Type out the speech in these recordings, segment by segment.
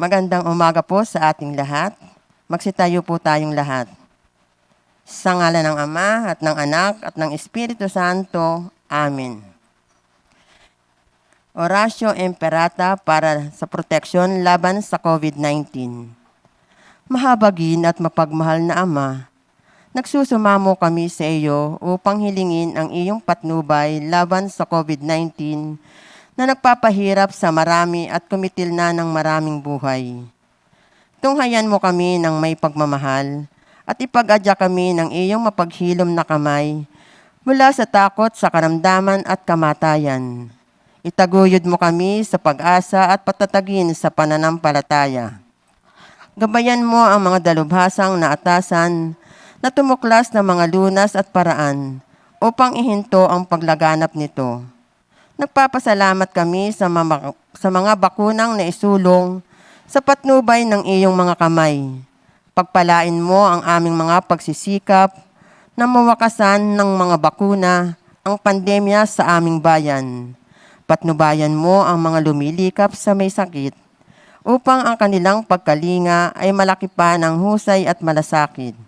Magandang umaga po sa ating lahat. Magsitayo po tayong lahat. Sa ngalan ng Ama at ng Anak at ng Espiritu Santo. Amen. Oratio Imperata para sa proteksyon laban sa COVID-19. Mahabagin at mapagmahal na Ama, nagsusumamo kami sa iyo upang hilingin ang iyong patnubay laban sa COVID-19 na nagpapahirap sa marami at kumitil na ng maraming buhay. Tunghayan mo kami ng may pagmamahal at ipag-adya kami ng iyong mapaghilom na kamay mula sa takot sa karamdaman at kamatayan. Itaguyod mo kami sa pag-asa at patatagin sa pananampalataya. Gabayan mo ang mga dalubhasang na atasan na tumuklas ng mga lunas at paraan upang ihinto ang paglaganap nito. Nagpapasalamat kami sa mga bakunang naisulong sa patnubay ng iyong mga kamay. Pagpalain mo ang aming mga pagsisikap na mawakasan ng mga bakuna ang pandemya sa aming bayan. Patnubayan mo ang mga lumilikap sa may sakit upang ang kanilang pagkalinga ay malaki pa ng husay at malasakit.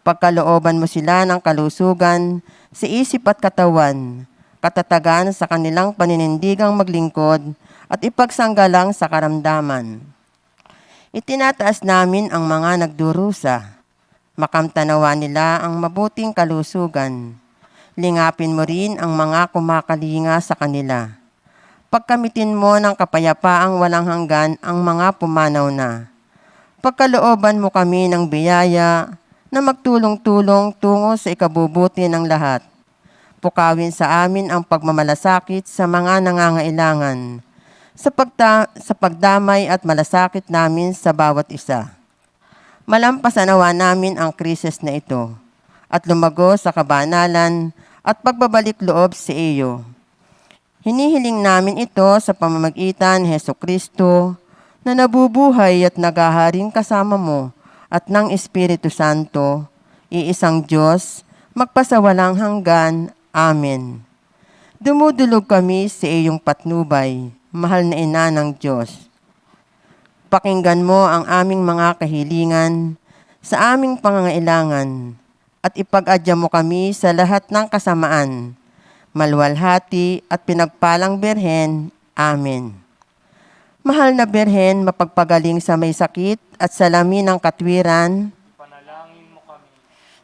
Pagkalooban mo sila ng kalusugan sa isip at katawan, katatagan sa kanilang paninindigang maglingkod at ipagsanggalang sa karamdaman. Itinataas namin ang mga nagdurusa. Makamtanawa nila ang mabuting kalusugan. Lingapin mo rin ang mga kumakalinga sa kanila. Pagkamitin mo ng kapayapaang walang hanggan ang mga pumanaw na. Pagkalooban mo kami ng biyaya na magtulong-tulong tungo sa ikabubuti ng lahat. Pukawin sa amin ang pagmamalasakit sa mga nangangailangan, sa pagdamay at malasakit namin sa bawat isa. Malampasanawa namin ang krisis na ito at lumago sa kabanalan at pagbabalik loob sa iyo. Hinihiling namin ito sa pamamagitan ni Hesukristo na nabubuhay at naghaharing kasama mo at ng Espiritu Santo, iisang Diyos, magpasawalang hanggan. Amen. Dumudulog kami sa iyong patnubay, mahal na ina ng Diyos. Pakinggan mo ang aming mga kahilingan sa aming pangangailangan at ipag-adya mo kami sa lahat ng kasamaan, maluwalhati at pinagpalang Birhen. Amen. Mahal na Birhen, mapagpagaling sa may sakit at salamin ng katwiran, Panalangin mo kami.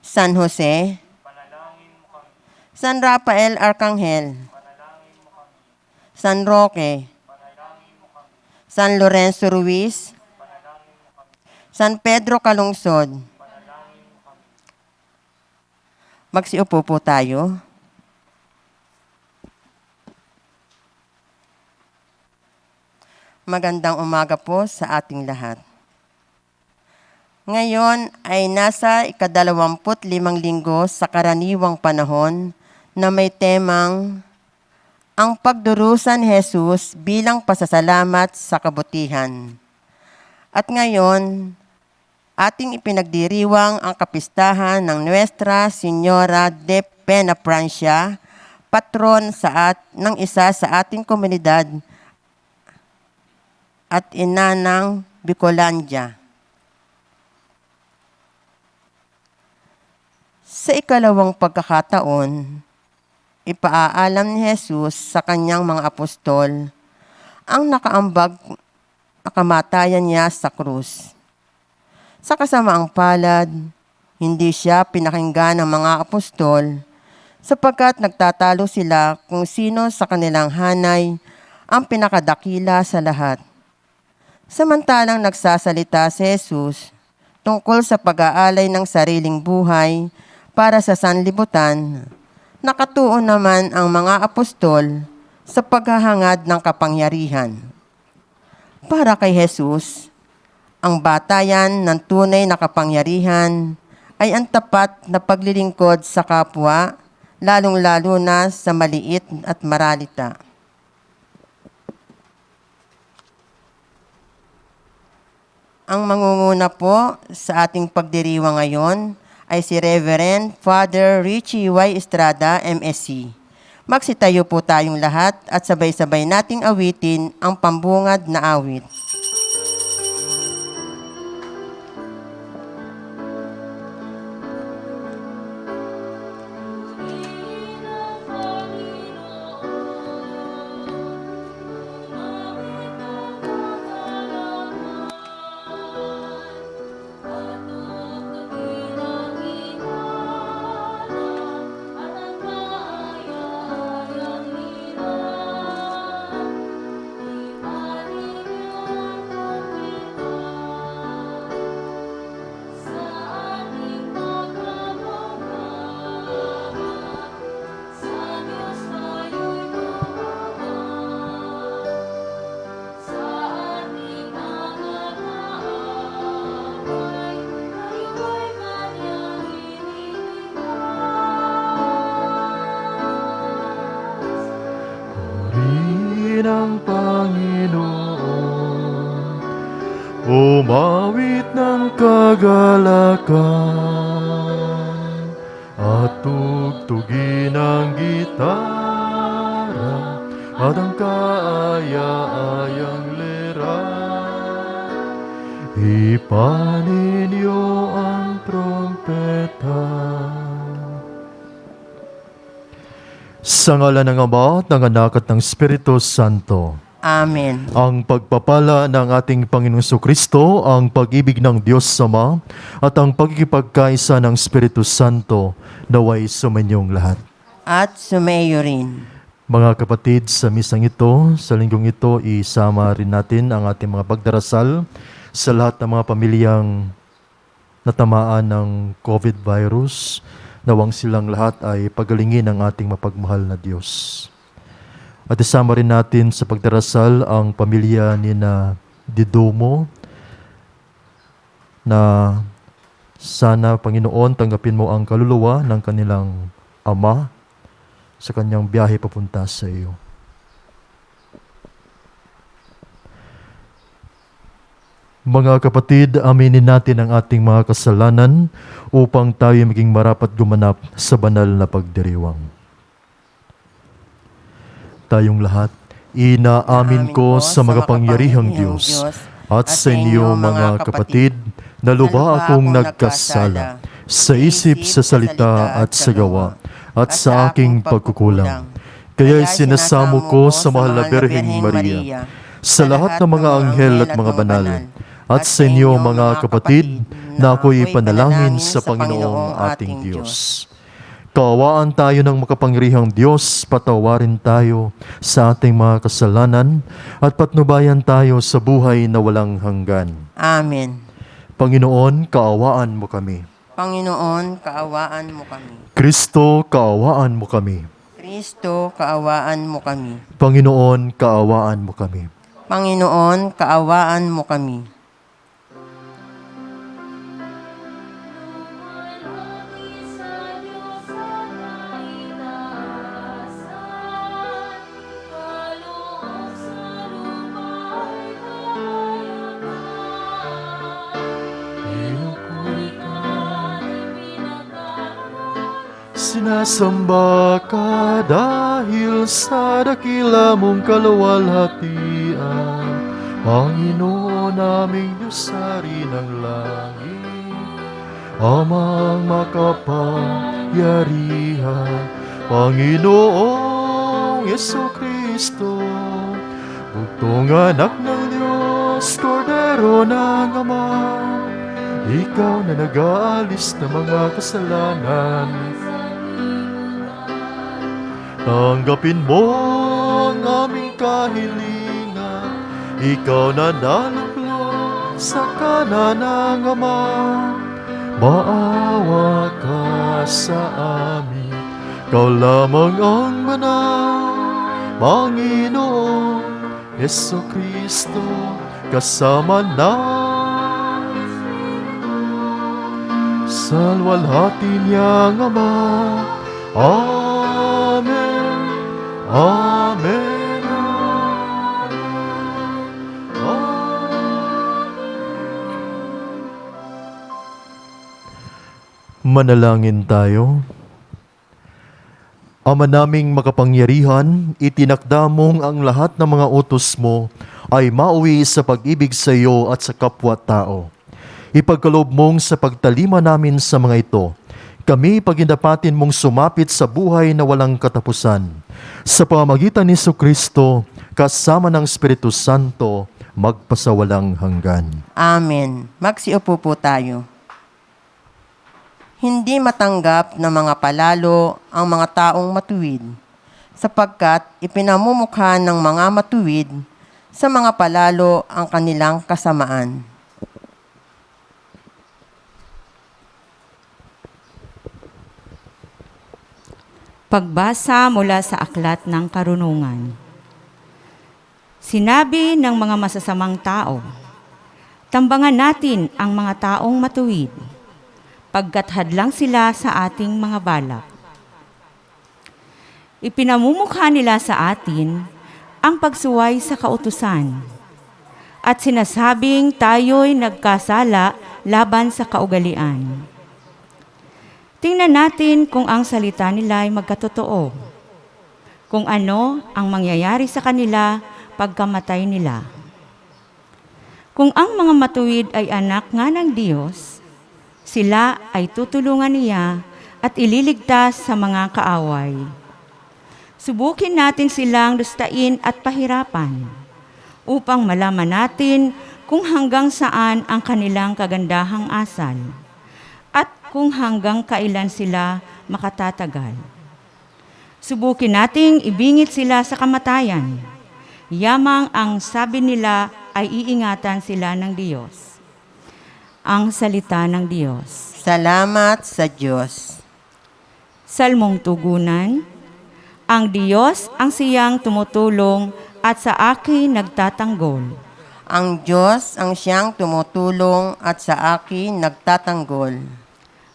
San Jose, Panalangin mo kami. San Rafael Arcangel, Panalangin mo kami. San Roque, Panalangin mo kami. San Lorenzo Ruiz, Panalangin mo kami. San Pedro Calungsod. Panalangin mo kami. Magsiupo po tayo. Magandang umaga po sa ating lahat. Ngayon ay nasa 25 linggo sa karaniwang panahon na may temang ang pagdurusa ni Jesus bilang pasasalamat sa kabutihan. At ngayon, ating ipinagdiriwang ang kapistahan ng Nuestra Señora de Penaprancia, patron ng isa sa ating komunidad at ina ng Bicolandia. Sa ikalawang pagkakataon, ipaalam ni Jesus sa kanyang mga apostol ang nakaambag na kamatayan niya sa krus. Sa kasamaang palad, hindi siya pinakinggan ng mga apostol sapagkat nagtatalo sila kung sino sa kanilang hanay ang pinakadakila sa lahat. Samantalang nagsasalita si Jesus tungkol sa pag-aalay ng sariling buhay para sa sanlibutan, nakatuon naman ang mga apostol sa paghahangad ng kapangyarihan. Para kay Jesus, ang batayan ng tunay na kapangyarihan ay ang tapat na paglilingkod sa kapwa, lalong-lalo na sa maliit at maralita. Ang mangunguna po sa ating pagdiriwang ngayon ay si Reverend Father Richie Y. Estrada, MSc. Magsitayo po tayong lahat at sabay-sabay nating awitin ang pambungad na awit. kagalakan at tugtugin ang gitara at ang kaaya-ayang lira. Ipaninyo ang trompeta. Sa ngalan ng Ama at ng Anak at ng Espiritu Santo. Amen. Ang pagpapala ng ating Panginoong Kristo, ang pag-ibig ng Diyos Ama, at ang pagkikipagkaisa ng Espiritu Santo naway sumainyong lahat. At sumayo rin. Mga kapatid, sa misang ito, sa linggong ito, isama rin natin ang ating mga pagdarasal sa lahat ng mga pamilyang natamaan ng COVID virus. Nawang silang lahat ay pagalingin ng ating mapagmahal na Diyos. At isama rin natin sa pagdarasal ang pamilya ni na Didomo na sana, Panginoon, tanggapin mo ang kaluluwa ng kanilang ama sa kanyang biyahe papunta sa iyo. Mga kapatid, aminin natin ang ating mga kasalanan upang tayo maging marapat gumanap sa banal na pagdiriwang. Tayong lahat, inaamin ko sa makapangyarihang Diyos at sa inyo mga kapatid na lubha akong nagkasala sa isip, sa salita at sa gawa at sa aking pagkukulang. Kaya sinasamo ko sa mahal na Birheng Maria, sa lahat ng mga anghel at mga banal, at sa inyo mga kapatid na ako'y panalangin sa Panginoong ating Diyos. Kaawaan tayo ng makapangyarihang Diyos, patawarin tayo sa ating mga kasalanan at patnubayan tayo sa buhay na walang hanggan. Amen. Panginoon, kaawaan mo kami. Panginoon, kaawaan mo kami. Kristo, kaawaan mo kami. Kristo, kaawaan mo kami. Panginoon, kaawaan mo kami. Panginoon, kaawaan mo kami. Sinasamba ka dahil sa dakila mong kaluwalhatian, Panginoon naming Diyos Hari ng langit, Amang makapangyarihan, Panginoong Jesucristo, bugtong anak ng Diyos, Kordero ng Ama, ikaw na nag-aalis ng mga kasalanan. Tanggapin mo ang aming kahilingan, ikaw na naluglo sa kanan ng Ama. Maawa ka sa amin, ikaw lamang ang manang Panginoon Jesucristo, kasama na sa luwalhati niyang Ama. Amen. Amen. Manalangin tayo. Ama naming makapangyarihan, itinakda mong ang lahat ng mga utos mo ay mauwi sa pag-ibig sa iyo at sa kapwa-tao. Ipagkaloob mong sa pagtalima namin sa mga ito, kami pagindapatin mong sumapit sa buhay na walang katapusan. Sa pamamagitan ni Jesucristo, kasama ng Espiritu Santo, magpasawalang hanggan. Amen. Magsiupo po tayo. Hindi matanggap na mga palalo ang mga taong matuwid, sapagkat ipinamumukha ng mga matuwid sa mga palalo ang kanilang kasamaan. Pagbasa mula sa Aklat ng Karunungan. Sinabi ng mga masasamang tao, tambangan natin ang mga taong matuwid, pagkat hadlang sila sa ating mga balak. Ipinamumukha nila sa atin ang pagsuway sa kautusan at sinasabing tayo'y nagkasala laban sa kaugalian. Tingnan natin kung ang salita nila ay magkatotoo, kung ano ang mangyayari sa kanila pagkamatay nila. Kung ang mga matuwid ay anak nga ng Diyos, sila ay tutulungan niya at ililigtas sa mga kaaway. Subukin natin silang lustain at pahirapan upang malaman natin kung hanggang saan ang kanilang kagandahang asal at kung hanggang kailan sila makatatagal. Subukin nating ibingit sila sa kamatayan. Yamang ang sabi nila ay iingatan sila ng Diyos. Ang salita ng Diyos. Salamat sa Diyos. Salmong tugunan. Ang Diyos ang siyang tumutulong at sa akin nagtatanggol. Ang Diyos ang siyang tumutulong at sa akin nagtatanggol.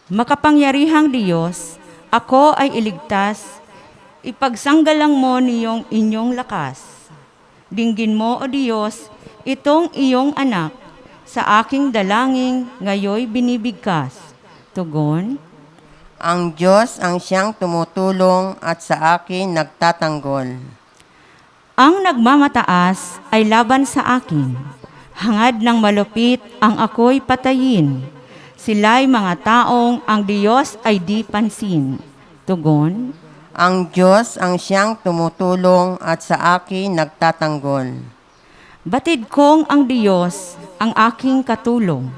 Makapangyarihang Diyos, ako ay iligtas, ipagsanggalang mo niyong inyong lakas. Dinggin mo, O Diyos, itong iyong anak, sa aking dalangin ngayoy binibigkas. Tugon, Ang Diyos ang siyang tumutulong at sa akin nagtatanggol. ang nagmamataas ay laban sa akin. Hangad ng malupit ang ako'y patayin. Sila'y mga taong ang Diyos ay di pansin. Tugon, Ang Diyos ang siyang tumutulong at sa akin nagtatanggol. batid kong ang Diyos ang aking katulong.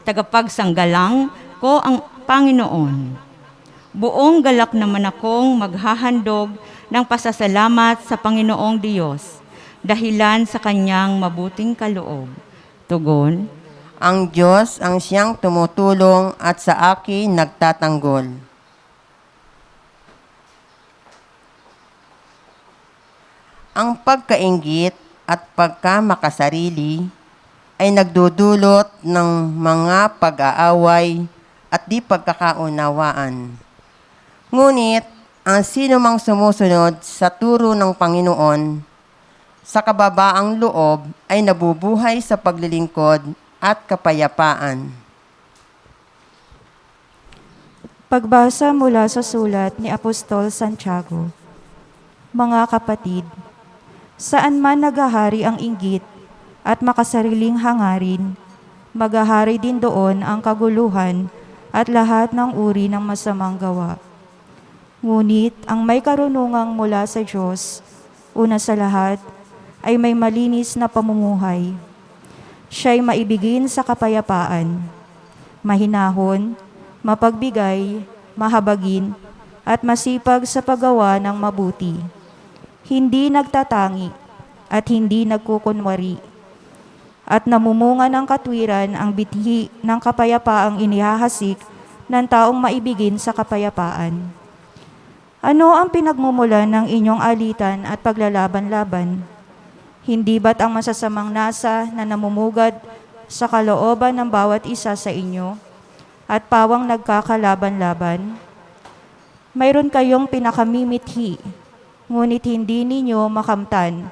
Tagapagsanggalang ko ang Panginoon. Buong galak naman akong maghahandog ng pasasalamat sa Panginoong Diyos, dahilan sa kanyang mabuting kaloob. Tugon, Ang Diyos ang siyang tumutulong at sa akin nagtatanggol. Ang pagkainggit at pagkamakasarili ay nagdudulot ng mga pag-aaway at di pagkakaunawaan. Ngunit, ang sinumang sumusunod sa turo ng Panginoon, sa kababaang loob ay nabubuhay sa paglilingkod at kapayapaan. Pagbasa mula sa sulat ni Apostol Santiago. Mga kapatid, saan man naghahari ang inggit at makasariling hangarin, maghahari din doon ang kaguluhan at lahat ng uri ng masamang gawa. Ngunit ang may karunungang mula sa Diyos, una sa lahat, ay may malinis na pamumuhay. Siya'y maibigin sa kapayapaan, mahinahon, mapagbigay, mahabagin, at masipag sa paggawa ng mabuti. Hindi nagtatangi at hindi nagkukunwari. At namumunga ng katwiran ang bithi ng kapayapaang inihahasik ng taong maibigin sa kapayapaan. Ano ang pinagmumulan ng inyong alitan at paglalaban-laban? Hindi ba't ang masasamang nasa na namumugad sa kalooban ng bawat isa sa inyo at pawang nagkakalaban-laban? Mayroon kayong pinakamimithi, ngunit hindi ninyo makamtan,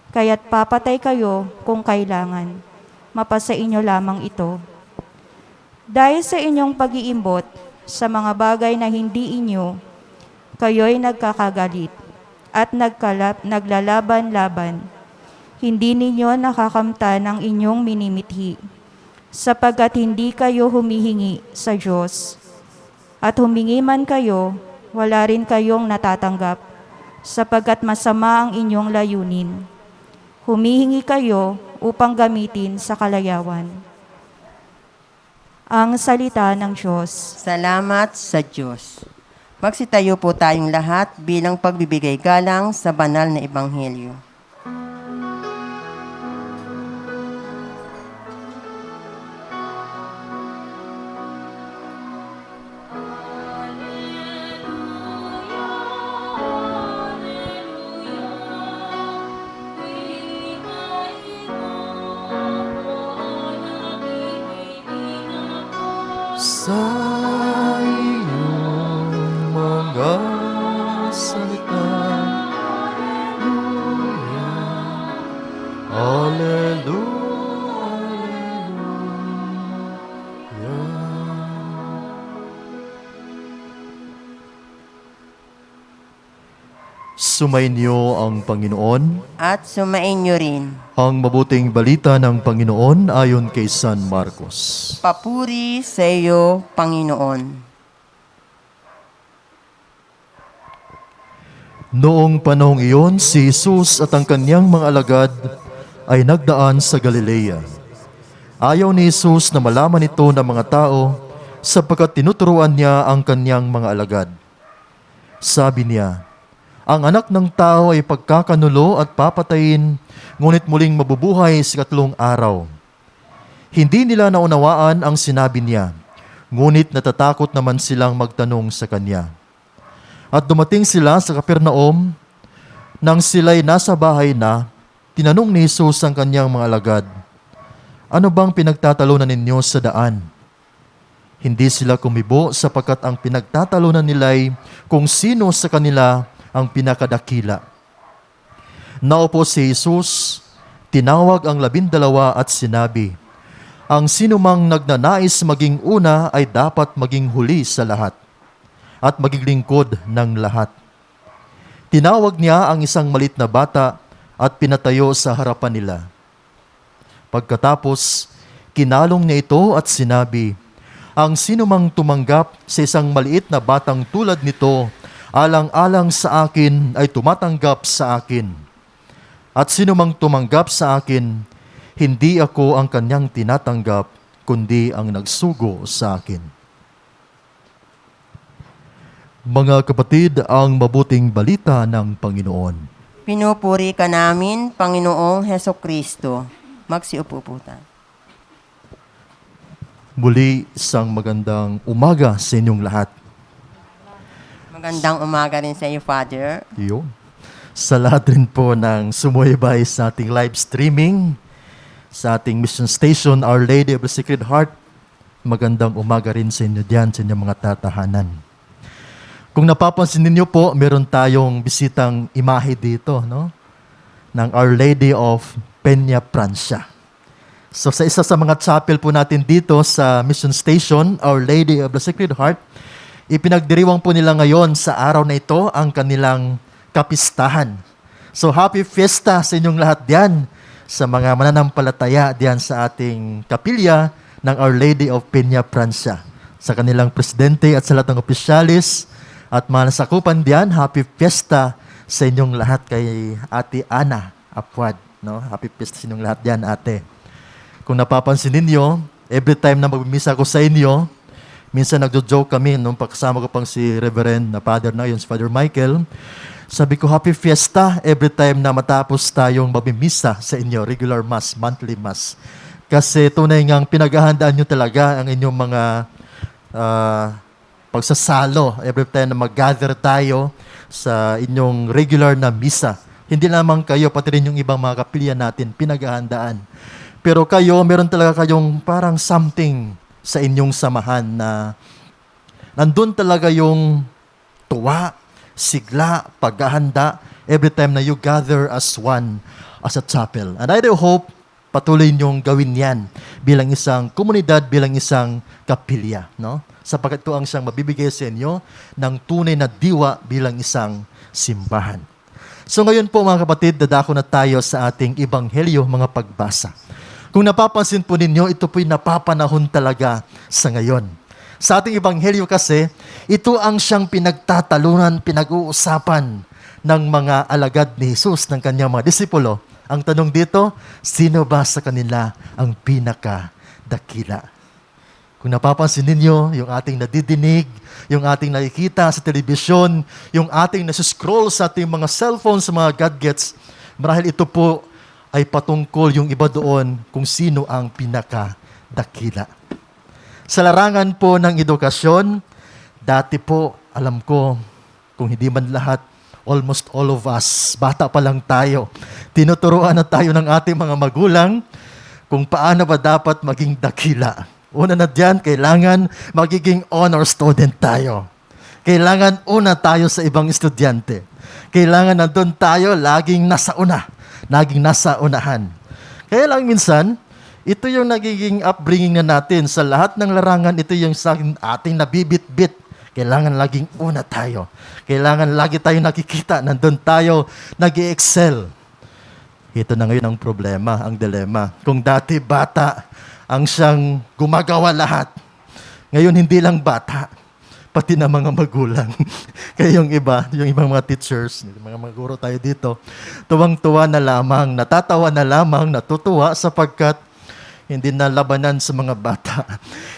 kaya't papatay kayo kung kailangan. Mapasa inyo lamang ito. Dahil sa inyong pag-iimbot sa mga bagay na hindi inyo, kayo'y nagkakagalit at naglalaban-laban. Hindi ninyo nakakamtan ang inyong minimithi, sapagkat hindi kayo humihingi sa Diyos. At humingi man kayo, wala rin kayong natatanggap, sapagkat masama ang inyong layunin. Humihingi kayo upang gamitin sa kalayawan. Ang salita ng Diyos. Salamat sa Diyos. Magsitayo po tayong lahat bilang pagbibigay galang sa banal na ebanghelyo. Sa iyong mga salita, Hallelujah, Sumainyo ang Panginoon. At sumainyo rin. Ang mabuting balita ng Panginoon ayon kay San Marcos. Papuri sa iyo, Panginoon. Noong panahong iyon, si Jesus at ang kanyang mga alagad ay nagdaan sa Galilea. Ayaw ni Jesus na malaman ito ng mga tao sapagkat tinuturuan niya ang kanyang mga alagad. Sabi niya, ang anak ng tao ay pagkakanulo at papatayin, ngunit muling mabubuhay sa 3 araw. Hindi nila naunawaan ang sinabi niya, ngunit natatakot naman silang magtanong sa kanya. At dumating sila sa Capernaum. Nang sila'y nasa bahay na, tinanong ni Jesus ang kanyang mga alagad, ano bang pinagtatalunan ninyo sa daan? Hindi sila kumibo sapagkat ang pinagtatalunan nila'y kung sino sa kanila ang pinakadakila. Naupo si Jesus, tinawag ang 12 at sinabi, ang sinumang nagnanais maging una ay dapat maging huli sa lahat at maging lingkod ng lahat. Tinawag niya ang isang malit na bata at pinatayo sa harapan nila. Pagkatapos, kinalong niya ito at sinabi, ang sinumang tumanggap sa isang maliit na batang tulad nito, alang-alang sa akin ay tumatanggap sa akin. At sinumang tumanggap sa akin, hindi ako ang kanyang tinatanggap, kundi ang nagsugo sa akin. Mga kapatid, ang mabuting balita ng Panginoon. Pinupuri ka namin, Panginoong Hesukristo. Magsiupo po tayo. Muli, isang magandang umaga sa inyong lahat. Magandang umaga rin sa iyo, Father. Yun. Sa lahat rin po ng sumubaybay sa ating live streaming, sa ating mission station, Our Lady of the Sacred Heart, magandang umaga rin sa inyo diyan, sa inyong mga tatahanan. Kung napapansin ninyo po, meron tayong bisitang imahe dito, no? Ng Our Lady of Peña Francia. So sa isa sa mga chapel po natin dito sa mission station, Our Lady of the Sacred Heart, ipinagdiriwang po nila ngayon sa araw na ito ang kanilang kapistahan. So happy fiesta sa inyong lahat diyan, sa mga mananampalataya diyan sa ating kapilya ng Our Lady of Peña Francia. Sa kanilang presidente at sa lahat ng opisyalis at mga nasakupan diyan, happy fiesta sa inyong lahat kay Ate Ana Apuad. No? Happy fiesta sa inyong lahat diyan, ate. Kung napapansin ninyo, every time na magmimisa ko sa inyo, minsan nagjo-joke kami nung pagkasama ko pang si Reverend na Father na yun, si Father Michael. Sabi ko, happy fiesta every time na matapos tayong magmimisa sa inyo, regular mass, monthly mass. Kasi tunay ngang pinaghahandaan nyo talaga ang inyong mga pagsasalo every time na mag-gather tayo sa inyong regular na misa. Hindi lamang kayo, pati rin yung ibang mga kapilya natin, pinaghahandaan. Pero kayo, meron talaga kayong parang something sa inyong samahan na nandun talaga yung tuwa, sigla, paghahanda every time na you gather as one, as a chapel. And I do hope patuloy niyong gawin yan bilang isang komunidad, bilang isang kapilya, no? Sapagkat ito ang siyang mabibigay sa inyo ng tunay na diwa bilang isang simbahan. So ngayon po mga kapatid, dadako na tayo sa ating ebanghelyo, mga pagbasa. Kung napapansin po ninyo, ito po'y napapanahon talaga sa ngayon. Sa ating ebanghelyo kasi, ito ang siyang pinagtatalunan, pinag-uusapan ng mga alagad ni Jesus, ng kanyang mga disipulo. Ang tanong dito, sino ba sa kanila ang pinakadakila? Kung napapansin ninyo, yung ating nadidinig, yung ating nakikita sa telebisyon, yung ating nasa-scroll sa ating mga cellphone, sa mga gadgets, marahil ito po ay patungkol yung iba doon kung sino ang pinakadakila. Sa larangan po ng edukasyon, dati po, alam ko, kung hindi man lahat, almost all of us, bata pa lang tayo, tinuturuan na tayo ng ating mga magulang kung paano ba dapat maging dakila. Una na dyan, kailangan magiging honor student tayo. Kailangan una tayo sa ibang estudyante. Kailangan nandun tayo laging nasa una, laging nasa unahan. Kaya lang minsan, ito yung nagiging upbringing na natin. Sa lahat ng larangan, ito yung sa ating nabibit-bit. Kailangan laging una tayo. Kailangan lagi tayo nakikita, nandun tayo nag-i-excel. Ito na ngayon ang problema, ang dilema. Kung dati bata ang siyang gumagawa lahat, ngayon hindi lang bata, pati na mga magulang. Kaya yung iba, yung ibang mga teachers, mga guro tayo dito, tuwang-tuwa na lamang, natatawa na lamang, natutuwa sapagkat hindi na labanan sa mga bata.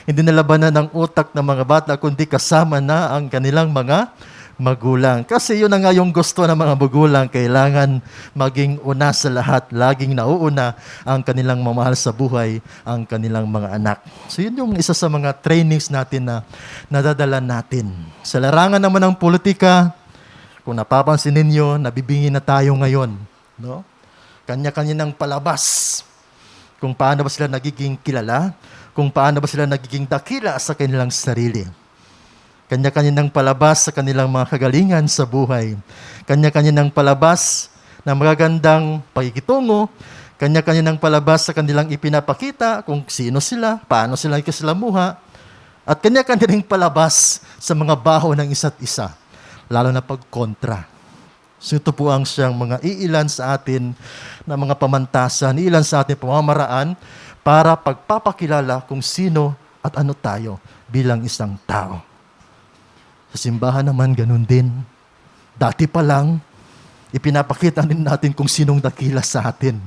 Hindi na labanan ang utak ng mga bata, kundi kasama na ang kanilang mga magulang. Kasi yun na nga yung gusto ng mga magulang, kailangan maging una sa lahat, laging nauuna ang kanilang mamahal sa buhay, ang kanilang mga anak. So yun yung isa sa mga trainings natin na nadadala natin. Sa larangan naman ng politika, kung napapansin ninyo, nabibingi na tayo ngayon. No? Kanya-kanya ng palabas kung paano ba sila nagiging kilala, kung paano ba sila nagiging dakila sa kanilang sarili. Kanya-kanya ng palabas sa kanilang mga kagalingan sa buhay. Kanya-kanya ng palabas na magagandang pakikitungo. Kanya-kanya ng palabas sa kanilang ipinapakita kung sino sila, paano sila ikislamuha. At kanya-kanya ring palabas sa mga baho ng isa't isa, lalo na pagkontra. So ito po ang siyang mga iilan sa atin na mga pamantasan, iilan sa atin pamamaraan para pagpapakilala kung sino at ano tayo bilang isang tao. Sa simbahan naman, ganun din. Dati pa lang, ipinapakita din natin kung sinong dakila sa atin.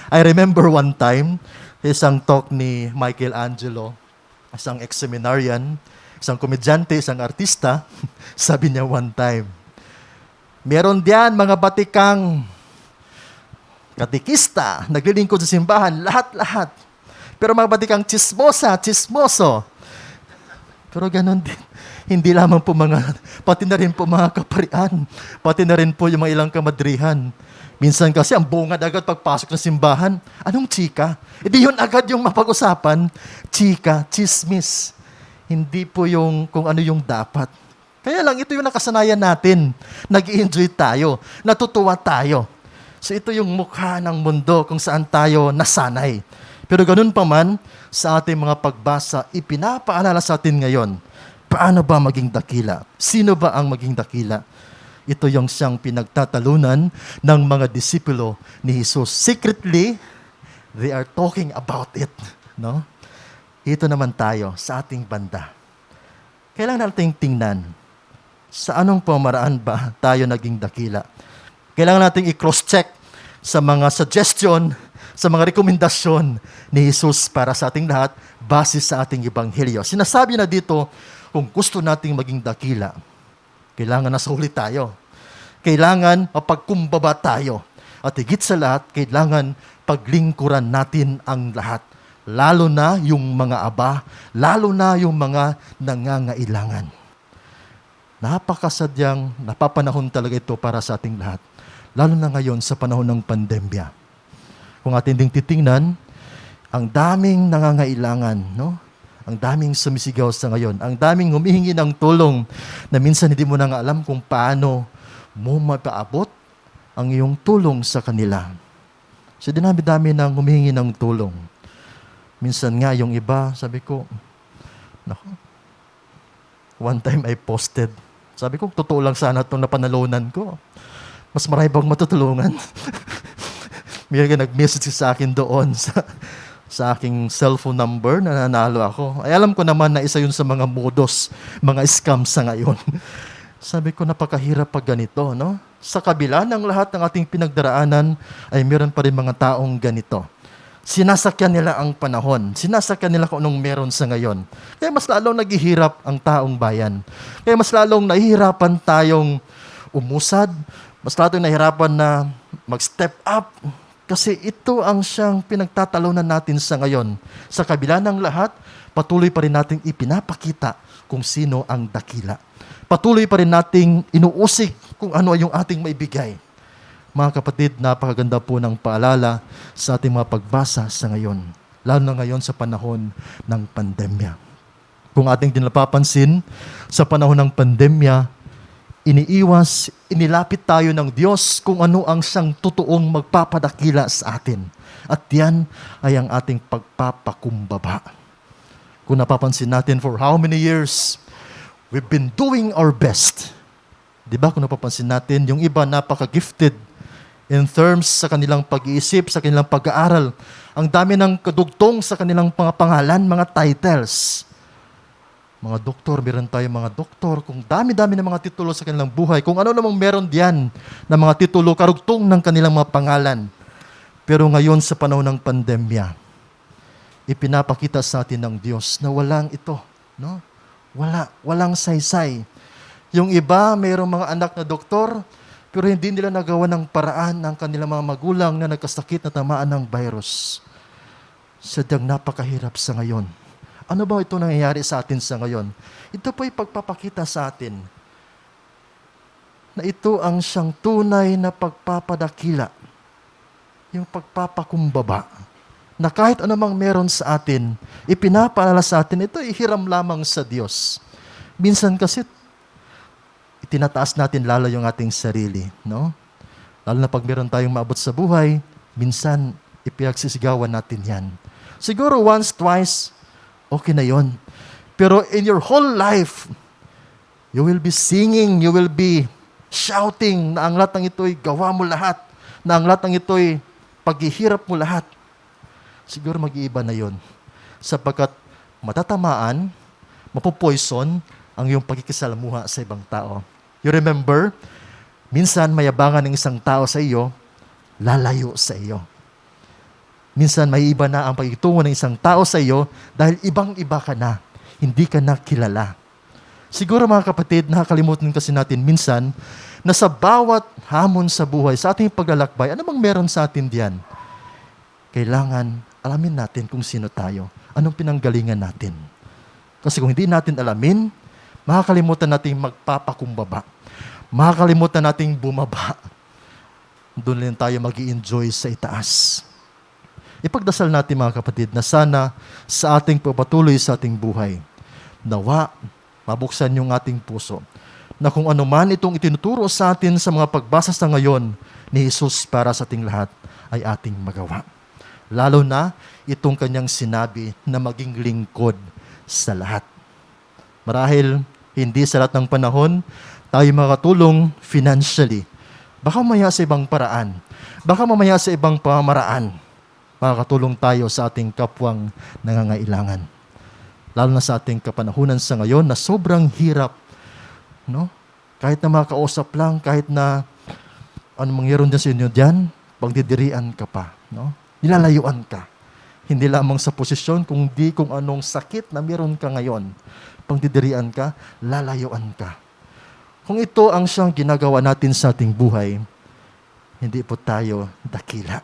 I remember one time, isang talk ni Michelangelo, isang ex-seminarian, isang komedyante, isang artista, sabi niya one time, meron diyan mga batikang katikista, naglilingkod sa simbahan, lahat-lahat. Pero mga batikang chismoso. Pero ganun din. Hindi lamang po pati na rin po mga kaparian, pati na rin po yung mga ilang kamadrihan. Minsan kasi ang bungad agad pagpasok ng simbahan, anong chika? Hindi yun agad yung mapag-usapan, chika, chismis. Hindi po yung kung ano yung dapat. Kaya lang, ito yung nakasanayan natin. Nag-i-enjoy tayo. Natutuwa tayo. So ito yung mukha ng mundo kung saan tayo nasanay. Pero ganun pa man, sa ating mga pagbasa, ipinapaalala sa atin ngayon, paano ba maging dakila? Sino ba ang maging dakila? Ito yung siyang pinagtatalunan ng mga disipulo ni Jesus. Secretly, they are talking about it. No? Ito naman tayo sa ating banda. Kailangan nating tingnan sa anong pamaraan ba tayo naging dakila. Kailangan nating i-cross-check sa mga suggestion, sa mga rekomendasyon ni Jesus para sa ating lahat base sa ating ebanghelyo. Sinasabi na dito, kung gusto nating maging dakila, kailangan nasa huli tayo. Kailangan mapagkumbaba tayo. At higit sa lahat, kailangan paglingkuran natin ang lahat. Lalo na yung mga aba, lalo na yung mga nangangailangan. Napakasadyang napapanahon talaga ito para sa ating lahat. Lalo na ngayon sa panahon ng pandemya. Kung atin ding titingnan, ang daming nangangailangan, no? Ang daming sumisigaw sa ngayon. Ang daming humihingi ng tulong na minsan hindi mo na nga alam kung paano mo mapaabot ang iyong tulong sa kanila. So dinami-dami nang humihingi ng tulong. Minsan nga yung iba, sabi ko, naku, one time I posted, sabi ko, totoo lang sana itong napanalunan ko. Mas marami bang matutulungan? May nag-message sa akin doon sa aking cellphone number na nanalo ako. Ay alam ko naman na isa yun sa mga modus, mga scam sa ngayon. Sabi ko, napakahirap pag ganito, no? Sa kabila ng lahat ng ating pinagdaraanan, ay meron pa rin mga taong ganito. Sinasakyan nila ang panahon. Sinasakyan nila kung anong meron sa ngayon. Kaya mas lalong naghihirap ang taong bayan. Kaya mas lalong nahihirapan tayong umusad. Mas lalong nahihirapan na mag-step up. Kasi ito ang siyang pinagtatalunan natin sa ngayon. Sa kabila ng lahat, patuloy pa rin nating ipinapakita kung sino ang dakila. Patuloy pa rin nating inuusig kung ano yung ating maibigay. Mga kapatid, napakaganda po ng paalala sa ating mga pagbasa sa ngayon. Lalo na ngayon sa panahon ng pandemya. Kung ating din napapansin, sa panahon ng pandemya, inilapit tayo ng Diyos kung ano ang siyang totoong magpapadakila sa atin. At yan ay ang ating pagpapakumbaba. Kung napapansin natin for how many years, We've been doing our best. Di ba kung napapansin natin, yung iba napaka-gifted in terms sa kanilang pag-iisip, sa kanilang pag-aaral. Ang dami ng kadugtong sa kanilang mga pangalan, mga titles. Mga doktor, meron tayong mga doktor, kung dami-dami ng mga titulo sa kanilang buhay, kung ano namang meron diyan na mga titulo, karugtong ng kanilang mga pangalan. Pero ngayon sa panahon ng pandemya, ipinapakita sa atin ng Diyos na walang ito, no? Walang saysay. Yung iba, mayroong mga anak na doktor, pero hindi nila nagawa ng paraan ng kanilang mga magulang na nagkasakit na tamaan ng virus. Sadyang napakahirap sa ngayon. Ano ba ito nangyayari sa atin sa ngayon? Ito po ay pagpapakita sa atin na ito ang siyang tunay na pagpapadakila, yung pagpapakumbaba, na kahit anumang meron sa atin, ipinapaalala sa atin, ito ihiram lamang sa Diyos. Minsan kasi, itinataas natin lalo yung ating sarili, no? Lalo na pag meron tayong maabot sa buhay, minsan ipinagsisigawan natin yan. Siguro once, twice, okay na yon. Pero in your whole life, you will be singing, you will be shouting na ang lahat ng ito'y gawa mo lahat, na ang lahat ng ito'y paghihirap mo lahat. Siguro mag-iiba na yon. Sapagkat matatamaan, mapupoison ang iyong pagkikisalamuha sa ibang tao. You remember, minsan mayabangan ng isang tao sa iyo, lalayo sa iyo. Minsan may iba na ang pagkitungo ng isang tao sa iyo dahil ibang-iba ka na, hindi ka na kilala. Siguro mga kapatid, nakakalimutan kasi natin minsan na sa bawat hamon sa buhay, sa ating paglalakbay, ano bang meron sa atin diyan? Kailangan alamin natin kung sino tayo, anong pinanggalingan natin. Kasi kung hindi natin alamin, makakalimutan natin magpapakumbaba. Makakalimutan natin bumaba. Doon lang tayo mag-i-enjoy sa itaas. Ipagdasal natin mga kapatid na sana sa ating pagpatuloy sa ating buhay, nawa, mabuksan yung ating puso, na kung ano man itong itinuturo sa atin sa mga pagbasa sa ngayon ni Jesus para sa ating lahat ay ating magawa. Lalo na itong kanyang sinabi na maging lingkod sa lahat. Marahil hindi sa lahat ng panahon tayo makatulong financially. Baka mamaya sa ibang paraan. Baka mamaya sa ibang pamamaraan. Makakatulong tayo sa ating kapwang nangangailangan. Lalo na sa ating kapanahunan sa ngayon na sobrang hirap. No? Kahit na makausap lang, kahit na anong mangyaroon din sa inyo dyan, pagdidirian ka pa. No? Nilalayuan ka. Hindi lamang sa posisyon, kundi kung anong sakit na meron ka ngayon. Pagdidirian ka, lalayuan ka. Kung ito ang siyang ginagawa natin sa ating buhay, hindi po tayo dakila.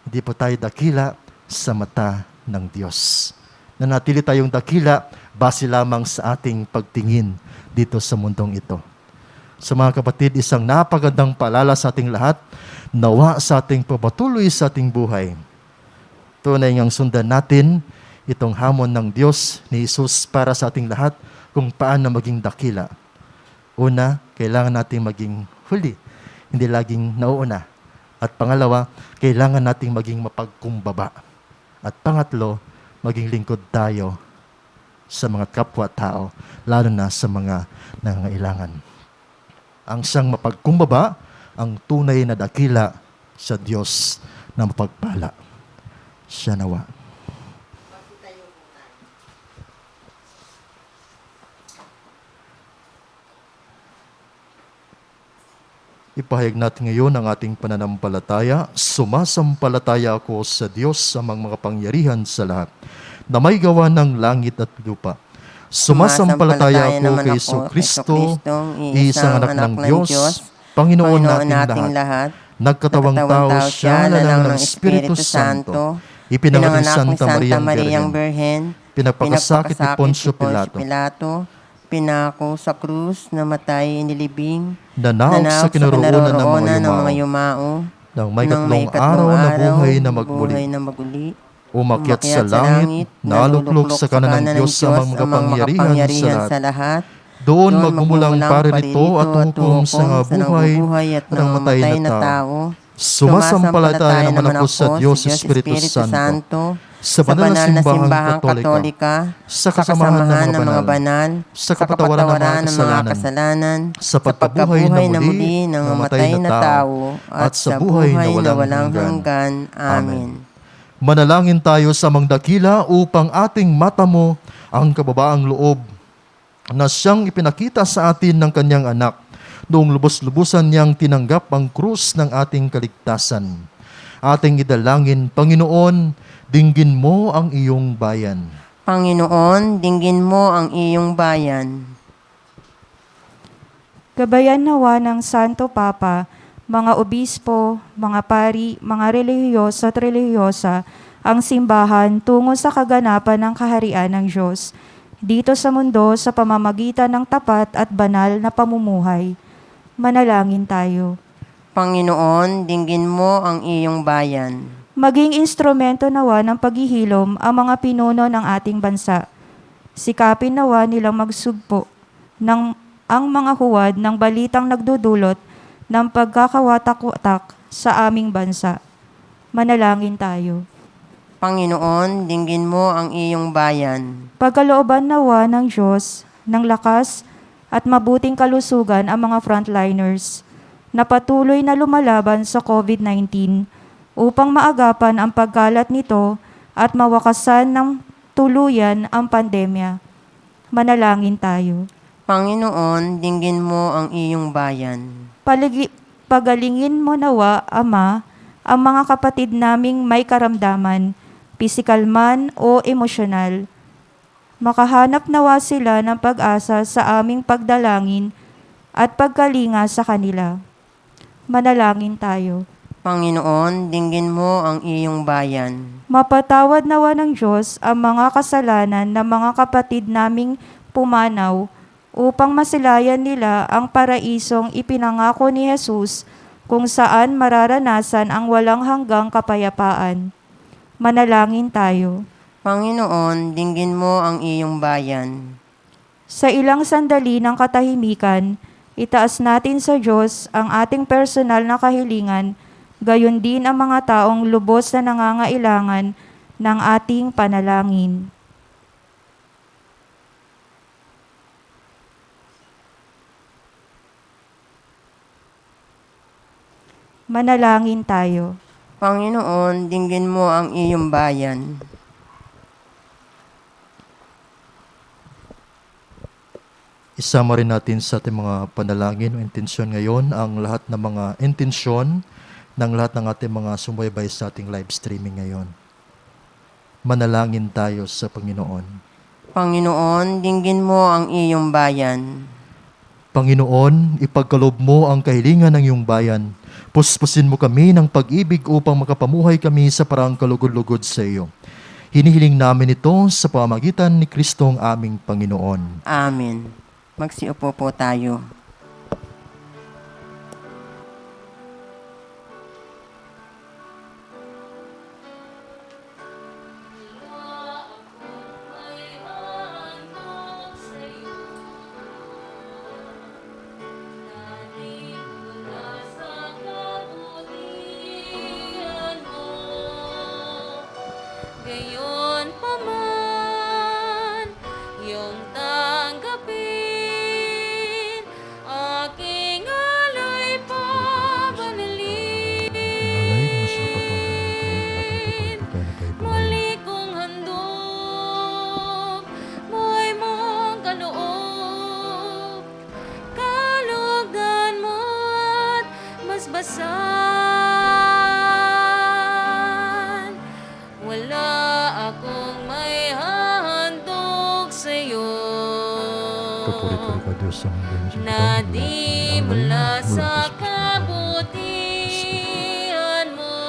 Hindi po tayo dakila sa mata ng Diyos. Nanatili tayong dakila base lamang sa ating pagtingin dito sa mundong ito. Sa mga kapatid, isang napagandang paalala sa ating lahat, nawa sa ating papatuloy sa ating buhay. Tunay ngang sundan natin itong hamon ng Diyos ni Jesus para sa ating lahat kung paano maging dakila. Una, kailangan nating maging huli, hindi laging nauuna. At pangalawa, kailangan nating maging mapagkumbaba. At pangatlo, maging lingkod tayo sa mga kapwa-tao, lalo na sa mga nangangailangan. Ang siyang mapagkumbaba, ang tunay na dakila sa Diyos na mapagpala. Siya nawa. Ipahayag natin ngayon ang ating pananampalataya. Sumasampalataya ako sa Diyos sa mga kapangyarihan sa lahat, na may gawa ng langit at lupa. Sumasampalataya ako kay Jesucristo, isang anak ng Diyos, Panginoon nating lahat. Nagkatawang tao siya na lang ng Espiritu Santo, ipinanganak ni Santa Mariang Birhen, pinagpakasakit ni Poncio Pilato, pinako sa krus, namatay, inilibing, nanaog sa kinaroonan ng mga yumao, nang may katlong araw na buhay na magmuli, umakyat sa langit, naluklok sa kanan ng Diyos sa mga kapangyarihan sa lahat. Doon magmumulang paririto at hukom sa buhay at ng matay na tao. Sumasampalataya naman ako sa Diyos Espiritu Santo, sa banal na simbahang katolika, sa kasamahan ng mga banal, sa kapatawaran ng mga kasalanan, sa pagkabuhay na muli ng mamatay na tao, at sa buhay na walang hanggan. Amen. Manalangin tayo sa amang dakila upang ating matamo ang kababaang loob na siyang ipinakita sa atin ng kanyang anak noong lubos-lubusan niyang tinanggap ang krus ng ating kaligtasan. Ating idalangin, Panginoon, dinggin mo ang iyong bayan. Panginoon, dinggin mo ang iyong bayan. Gabayan nawa ng Santo Papa, mga obispo, mga pari, mga relihiyoso at relihiyosa, ang simbahan tungo sa kaganapan ng kaharian ng Diyos dito sa mundo sa pamamagitan ng tapat at banal na pamumuhay. Manalangin tayo. Panginoon, dinggin mo ang iyong bayan. Maging instrumento nawa ng paghihilom ang mga pinuno ng ating bansa. Sikapin nawa nilang magsugpo ng ang mga huwad ng balitang nagdudulot ng pagkakawatak-watak sa aming bansa. Manalangin tayo. Panginoon, dinggin mo ang iyong bayan. Pagkalooban nawa ng Diyos, ng lakas at mabuting kalusugan ang mga frontliners na patuloy na lumalaban sa COVID-19 upang maagapan ang pagkalat nito at mawakasan ng tuluyan ang pandemya. Manalangin tayo. Panginoon, dinggin mo ang iyong bayan. Pagalingin mo nawa, Ama, ang mga kapatid naming may karamdaman, pisikal man o emosyonal. Makahanap nawa sila ng pag-asa sa aming pagdalangin at pagkalinga sa kanila. Manalangin tayo. Panginoon, dinggin mo ang iyong bayan. Mapatawad nawa ng Diyos ang mga kasalanan ng mga kapatid naming pumanaw upang masilayan nila ang paraisong ipinangako ni Jesus kung saan mararanasan ang walang hanggang kapayapaan. Manalangin tayo. Panginoon, dinggin mo ang iyong bayan. Sa ilang sandali ng katahimikan, itaas natin sa Diyos ang ating personal na kahilingan, gayon din ang mga taong lubos na nangangailangan ng ating panalangin. Manalangin tayo. Panginoon, dinggin mo ang iyong bayan. Isama rin natin sa ating mga panalangin o intensyon ngayon ang lahat ng mga intensyon ng lahat ng ating mga sumubaybay sa ating live streaming ngayon. Manalangin tayo sa Panginoon. Panginoon, dinggin mo ang iyong bayan. Panginoon, ipagkaloob mo ang kahilingan ng iyong bayan. Puspusin mo kami ng pag-ibig upang makapamuhay kami sa parang kalugod-lugod sa iyo. Hinihiling namin ito sa pamamagitan ni Kristong aming Panginoon. Amen. Magsiupo po tayo. Gayon pa man, iyong tanggapin, aking alay pabanalin. Muli kong handog, buhay mong kaloob, kalugdan mo at basbasan. Wala akong may handog sa'yo, na di mula sa kabutihan mo.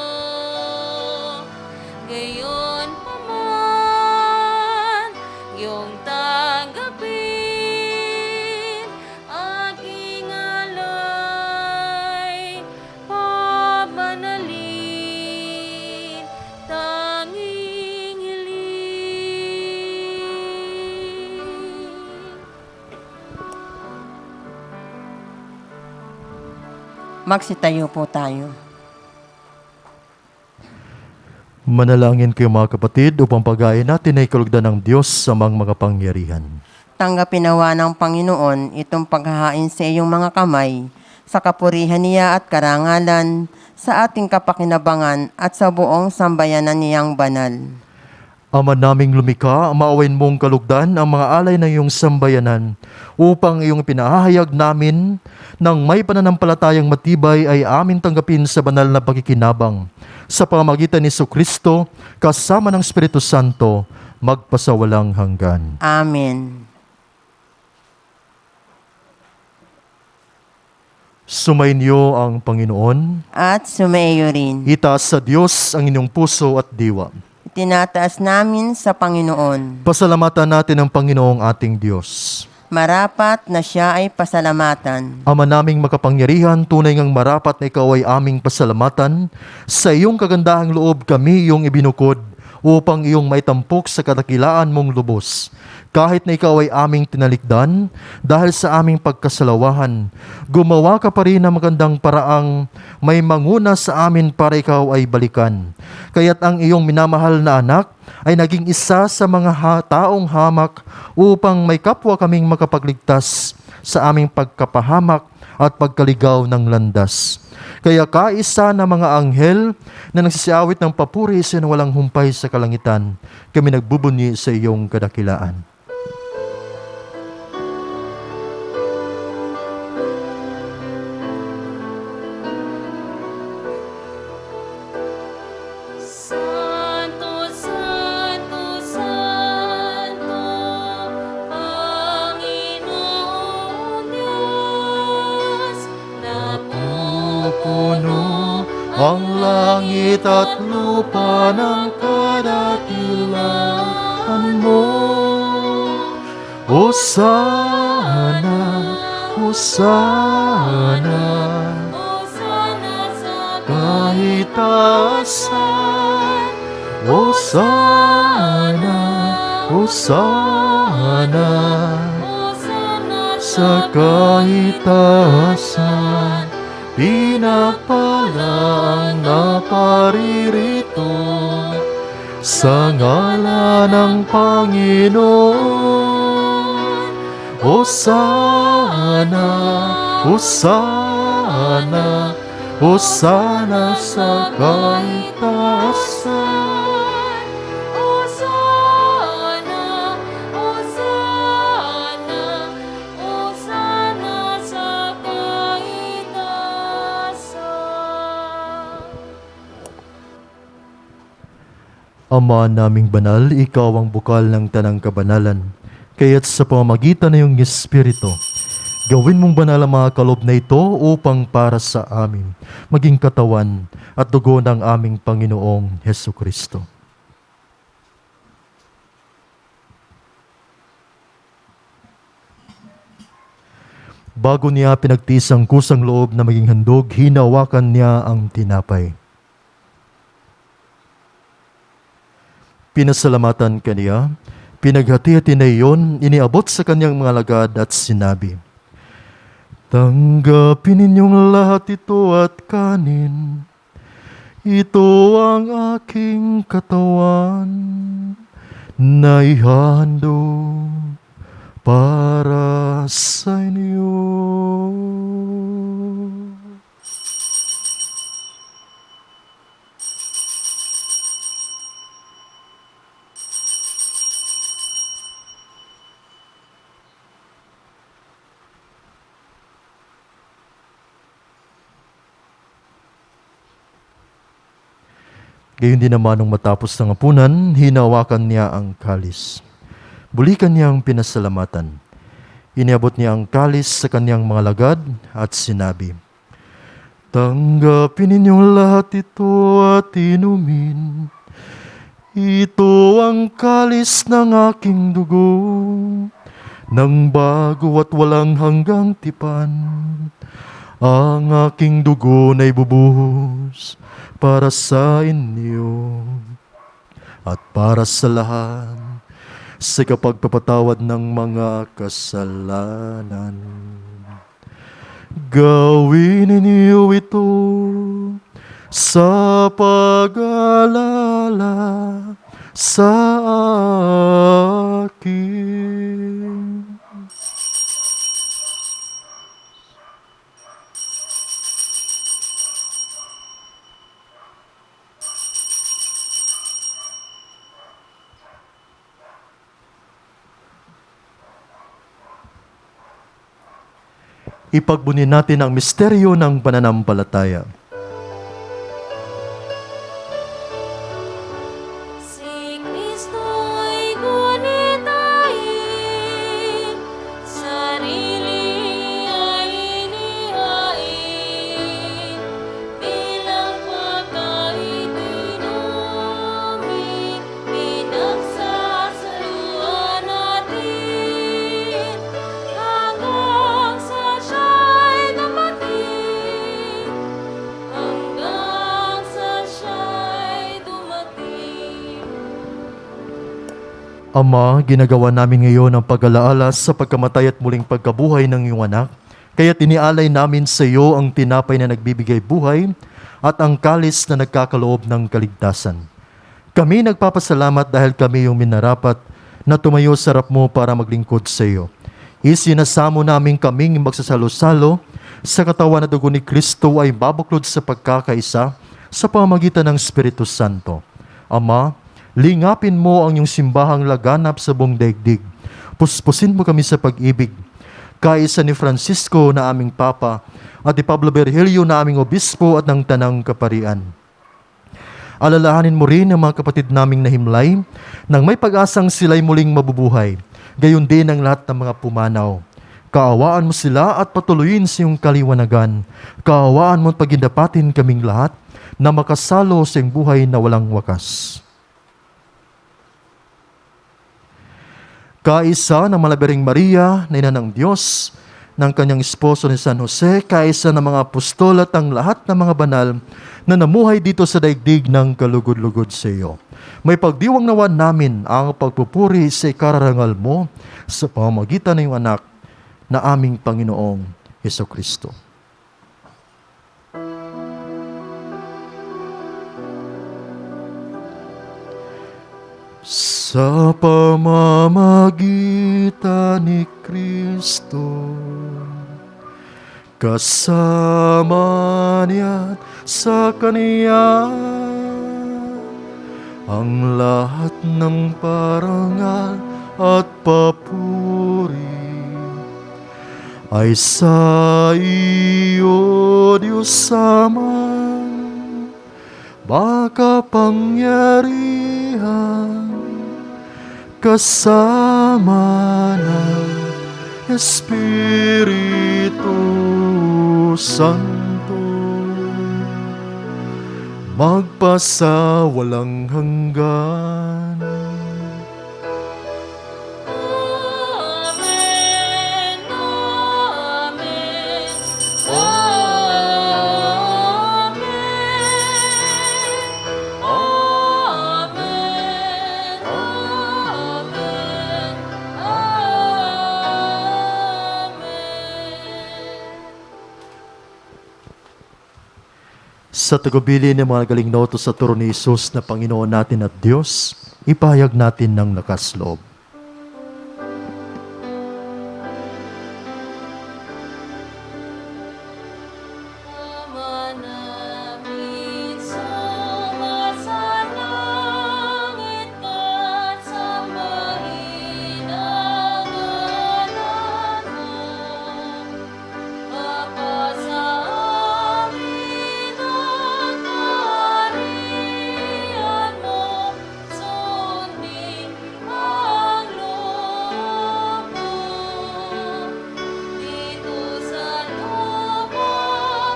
Gayon pa man, iyong tanggapin, aking alay pabanalin, tanging hiling. Magsitayo po tayo. Manalangin kayo mga kapatid upang pagayin natin ay kalugdan ng Diyos sa mga makapangyarihan. Tanggapin nawa ng Panginoon itong paghahain sa iyong mga kamay, sa kapurihan niya at karangalan, sa ating kapakinabangan at sa buong sambayanan niyang banal. Ama naming lumikha, maawain mong kalugdan ang mga alay ng iyong sambayanan upang iyong pinahahayag namin ng may pananampalatayang matibay ay amin tanggapin sa banal na pakikinabang. Sa pamamagitan ni Jesucristo, kasama ng Espiritu Santo, magpasawalang hanggan. Amen. Sumainyo ang Panginoon. At sumaiyo rin. Itaas sa Diyos ang inyong puso at diwa. Tinataas namin sa Panginoon. Pasalamatan natin ang Panginoong ating Diyos. Marapat na siya ay pasalamatan. Ama naming makapangyarihan, tunay ngang marapat na ikaw ay aming pasalamatan. Sa iyong kagandahang loob kami iyong ibinukod upang iyong maitampok sa kadakilaan mong lubos. Kahit na ikaw ay aming tinalikdan, dahil sa aming pagkasalawahan, gumawa ka pa rin ng magandang paraang may manguna sa amin para ikaw ay balikan. Kaya't ang iyong minamahal na anak ay naging isa sa mga taong hamak upang may kapwa kaming makapagligtas sa aming pagkapahamak at pagkaligaw ng landas. Kaya kaisa na mga anghel na nagsisiawit ng papuri sa walang humpay sa kalangitan, kami nagbubunyi sa iyong kadakilaan. Santo, Santo, Santo, Panginoon Diyos, Puno ang langit at lupa ng kadakilaan mo. Hosana, Hosana, Hosana sa kahitaasan. Hosana, Hosana, Hosana sa kahitaasan. Pinapala ang naparirito sa ngalan ng Panginoon. Hosana, Hosana, Hosana sa kahitaasan. Hosana, Hosana, Hosana sa kaitaasan. Ama naming banal, ikaw ang bukal ng tanang kabanalan. Kaya't sa pamamagitan ng iyong Espiritu, gawin mong banal ang mga kaloob na ito upang para sa amin maging katawan at dugo ng aming Panginoong Hesukristo. Bago niya pinagtiis ang kusang loob na maging handog, hinawakan niya ang tinapay. Pinasalamatan kaniya, pinaghati-hati na iyon, iniabot sa kanyang mga lagad at sinabi, "Tanggapin ninyong lahat ito at kanin. Ito ang aking katawan na ihahandog para sa inyo." Gayon din naman nung matapos ng hapunan, hinawakan niya ang kalis. Bulikan niyang pinasalamatan. Iniabot niya ang kalis sa kanyang mga lagad at sinabi, "Tanggapin ninyong lahat ito at inumin. Ito ang kalis ng aking dugo, ng bago at walang hanggang tipan. Ang aking dugo na ibubuhos para sa inyo at para sa lahat sa kapagpapatawad ng mga kasalanan. Gawin ninyo ito sa pag-alala sa akin. Ipagbunin natin ang misteryo ng pananampalataya. Si Kristo'y gunitain, sarili ay inihain, bilang pagkain inumin, pinagsasaluan natin, hanggang sa siya'y dumating, hanggang sa siya'y dumating. Ama, ginagawa namin ngayon ang pag-alaala sa pagkamatay at muling pagkabuhay ng iyong anak. Kaya tinialay namin sa iyo ang tinapay na nagbibigay buhay at ang kalis na nagkakaloob ng kaligtasan. Kami nagpapasalamat dahil kami yung minarapat na tumayo sa harap mo para maglingkod sa iyo. Isinasamo namin kaming magsasalo-salo sa katawan na dugo ni Kristo ay babuklod sa pagkakaisa sa pamamagitan ng Espiritu Santo. Ama, lingapin mo ang iyong simbahang laganap sa buong daigdig. Puspusin mo kami sa pag-ibig. Kaisa ni Francisco na aming Papa at ni Pablo Virgilio na aming Obispo at ng Tanang Kaparian. Alalahanin mo rin ang mga kapatid naming nahimlay nang may pag-asang sila'y muling mabubuhay. Gayon din ang lahat ng mga pumanaw. Kaawaan mo sila at patuloyin sa iyong kaliwanagan. Kaawaan mo at pagindapatin kaming lahat na makasalo sa iyong buhay na walang wakas. Kaisa ng Malabereng Maria, na ina ng Diyos, ng kanyang esposo ni San Jose, kaisa ng mga apostol at ang lahat ng mga banal na namuhay dito sa daigdig ng kalugod-lugod sa iyo. May pagdiwang nawa namin ang pagpupuri sa ikararangal mo sa pamamagitan ng iyong anak na aming Panginoong Hesukristo. Sa pamamagitan ni Kristo, kasama niya sa Kaniya, ang lahat ng parangal at papuri ay sa iyo, Diyos Ama, makapangyarihan, kasama ng Espiritu Santo, magpasa walang hanggan. Amen, amen, amen, amen, amen. Sa tagubilin ng mga galing noto sa turo ni Jesus na Panginoon natin at Diyos, ipahayag natin ng lakas loob. Ama namin sumasalangit at sambahin ang ngalan mo. Mapasa amin ang kaharian mo, sundin ang loob mo. Dito sa lupa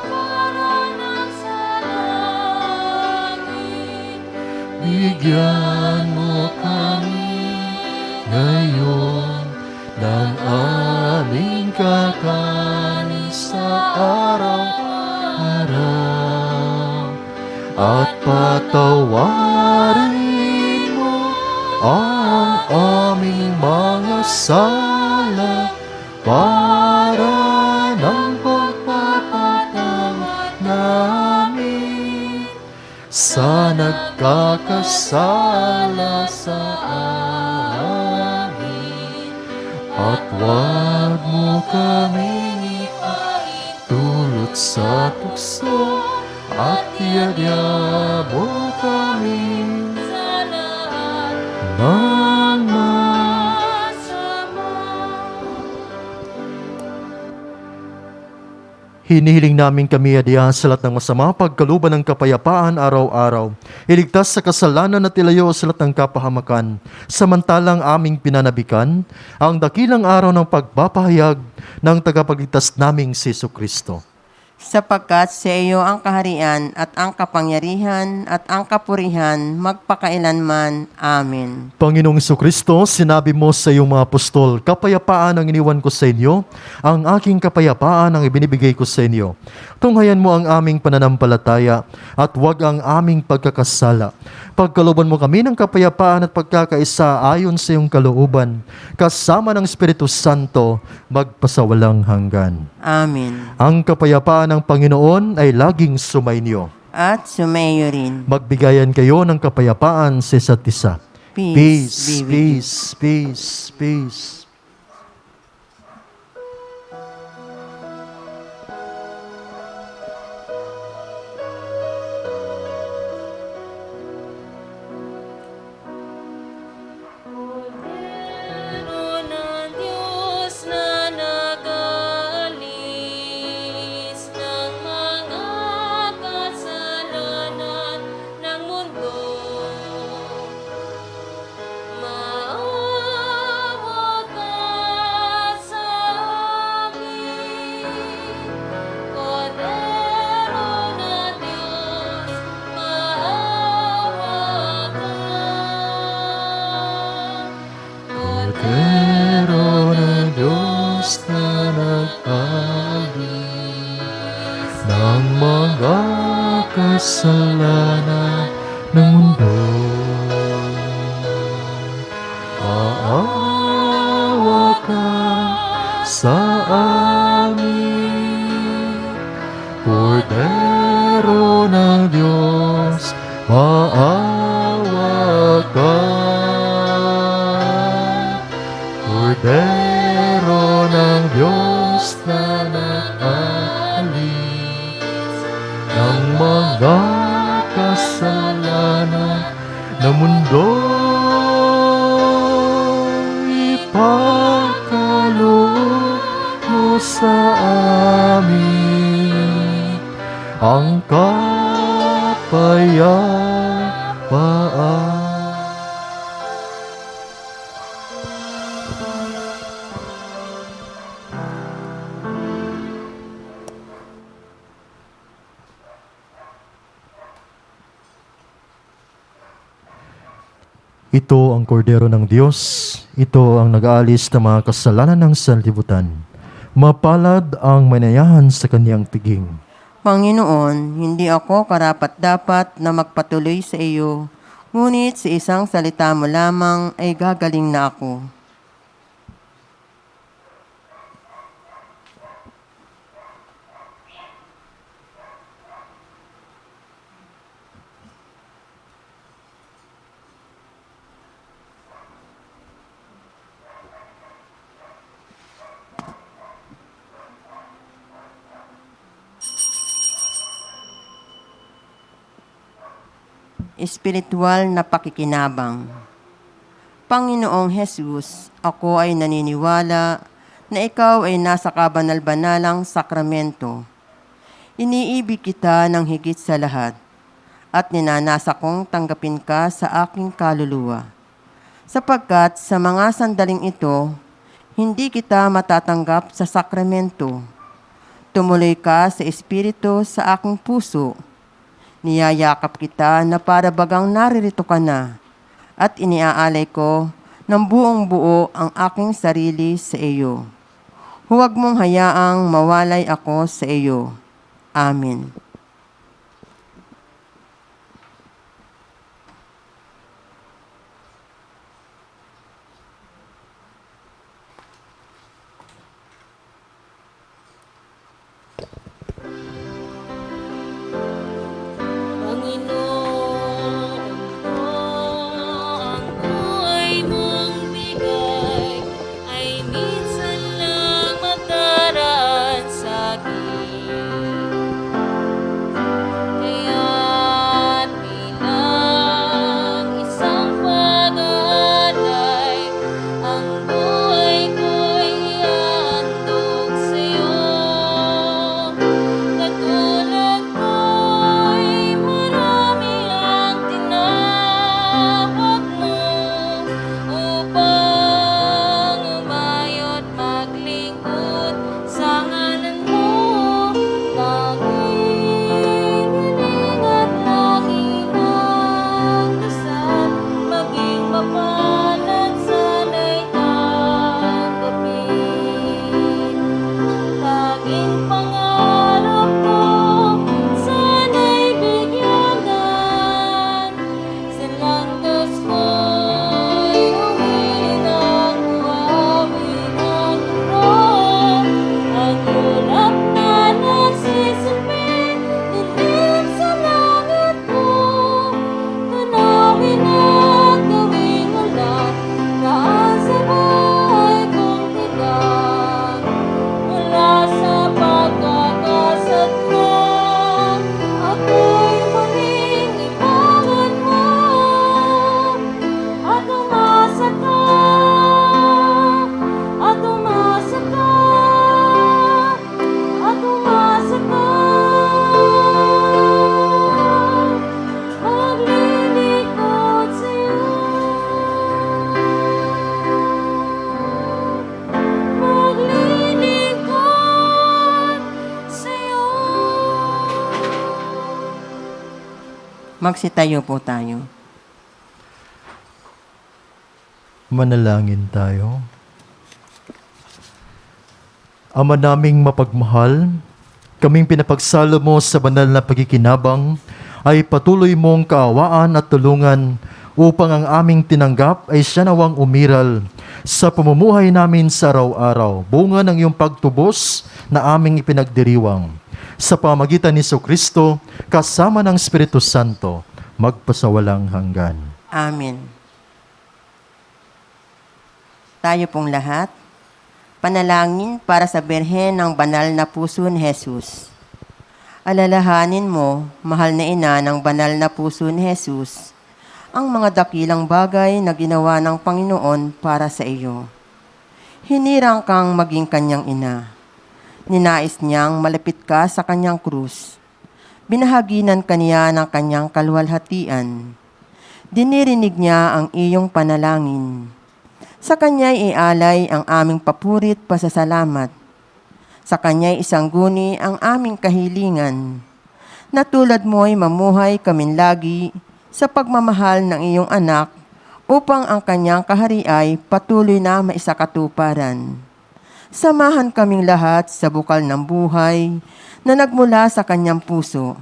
parang sa langit, Bigyan mo kami ngayon ng aming kakanin sa araw-araw, at patawarin mo ang aming mga sala para ng pagpapatawad namin nagkakasala sa amin, at huwag mo kaming ipahintulot sa tukso, at iadya mo kami sa lahat ng masama. Hinihiling namin kami adiya sa lahat ng masama, pagkaluban ng kapayapaan araw-araw. Iligtas sa kasalanan at ilayo sa lahat ng kapahamakan. Samantalang aming pinanabikan ang dakilang araw ng pagpapahayag ng tagapagligtas naming si Jesucristo. Sapagkat sa iyo ang kaharian at ang kapangyarihan at ang kapurihan magpakailanman. Amen. Panginoong Jesucristo, sinabi mo sa iyong mga apostol, kapayapaan ang iniwan ko sa inyo, ang aking kapayapaan ang ibinibigay ko sa inyo. Tunghayan mo ang aming pananampalataya at huwag ang aming pagkakasala. Pagkalooban mo kami ng kapayapaan at pagkakaisa ayon sa iyong kalooban, kasama ng Espiritu Santo, magpasawalang hanggan. Amen. Ang kapayapaan ng Panginoon ay laging sumainyo. At sumayo rin. Magbigayan kayo ng kapayapaan sa isa't isa. Peace be with you. Peace, peace, peace. Kordero ng Diyos na nag-aalis ng mga kasalanan ng mundo, maawa ka sa amin. Kordero ng Diyos, maawa ka. Kordero ng Diyos na nag-alis ng mga kasalanan ng mundo. Maawa ka sa amin. Kordero ng Diyos, maawa ka. Kordero ng Diyos na nag-alis ng mga kasalanan ng mundo, ipagkaloob mo sa amin ang kapayapaan. Ito ang kordero ng Diyos. Ito ang nag-aalis ng mga kasalanan ng sanlibutan. Mapalad ang manayahan sa kaniyang piging. Panginoon, hindi ako karapat-dapat na magpatuloy sa iyo, ngunit sa isang salita mo lamang ay gagaling na ako. Espiritual na pakikinabang. Panginoong Jesus, ako ay naniniwala na ikaw ay nasa kabanal-banalang sakramento. Iniibig kita ng higit sa lahat at ninanasa kong tanggapin ka sa aking kaluluwa. Sapagkat sa mga sandaling ito, hindi kita matatanggap sa sakramento. Tumuloy ka sa Espiritu sa aking puso. Niyayakap kita na para bagang naririto ka na at iniaalay ko ng buong buo ang aking sarili sa iyo. Huwag mong hayaang mawalay ako sa iyo. Amen. Panginoon, Naging pangarap ko, sana'y bigyanan. Sa landas ko'y uwi ng buhawi ng mundo. Ang ulap na nagsisilbi, dilim sa langit ko. Tunawin at gawing ulat, daan sa buhay kong tigang. Mula sa pagkakasadla, ako'y muling ibangon mo. At umasa ka, at umasa ka, at umasa ka. Maglilingkod sa'yo, maglilingkod sa'yo. Magsitayo po tayo. Manalangin tayo. Ama naming mapagmahal, kaming pinapagsalo mo sa banal na pagkikinabang ay patuloy mong kaawaan at tulungan upang ang aming tinanggap ay siya nawang umiral sa pamumuhay namin sa araw-araw, bunga ng iyong pagtubos na aming ipinagdiriwang. Sa pamagitan ni Kristo, kasama ng Espiritu Santo, magpasawalang hanggan. Amen. Tayo pong lahat, panalangin para sa Birhen ng Banal na Puso ni Jesus. Alalahanin mo, mahal na ina ng Banal na Puso ni Jesus, ang mga dakilang bagay na ginawa ng Panginoon para sa iyo. Hinirang kang maging kanyang ina. Ninais niyang malapit ka sa kanyang krus. Binahaginan kaniya ng kanyang kaluwalhatian. Dinirinig niya ang iyong panalangin. Sa kanya'y ialay ang aming papurit pasasalamat. Sa kanya'y isangguni ang aming kahilingan. Na tulad mo'y mamuhay kaming lagi sa pagmamahal ng iyong anak upang ang kanyang kahariay patuloy na maisakatuparan. Samahan kaming lahat sa bukal ng buhay na nagmula sa kanyang puso.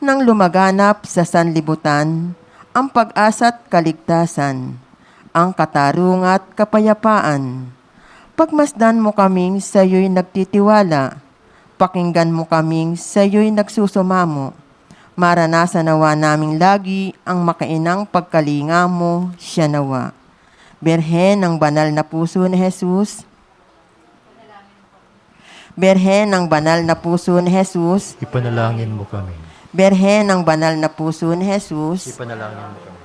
Nang lumaganap sa sanlibutan, ang pag-asa't kaligtasan, ang katarungan at kapayapaan. Pagmasdan mo kaming sa iyo'y nagtitiwala, pakinggan mo kaming sa iyo'y nagsusumamo. Maranasan nawa naming lagi ang makainang pagkalinga mo, siya nawa. Birhen ng Banal na Puso ni Jesus, Birhen ng Banal na Puso ni Jesus, Ipanalangin mo kami. Birhen ng Banal na Puso ni Jesus, Ipanalangin mo kami.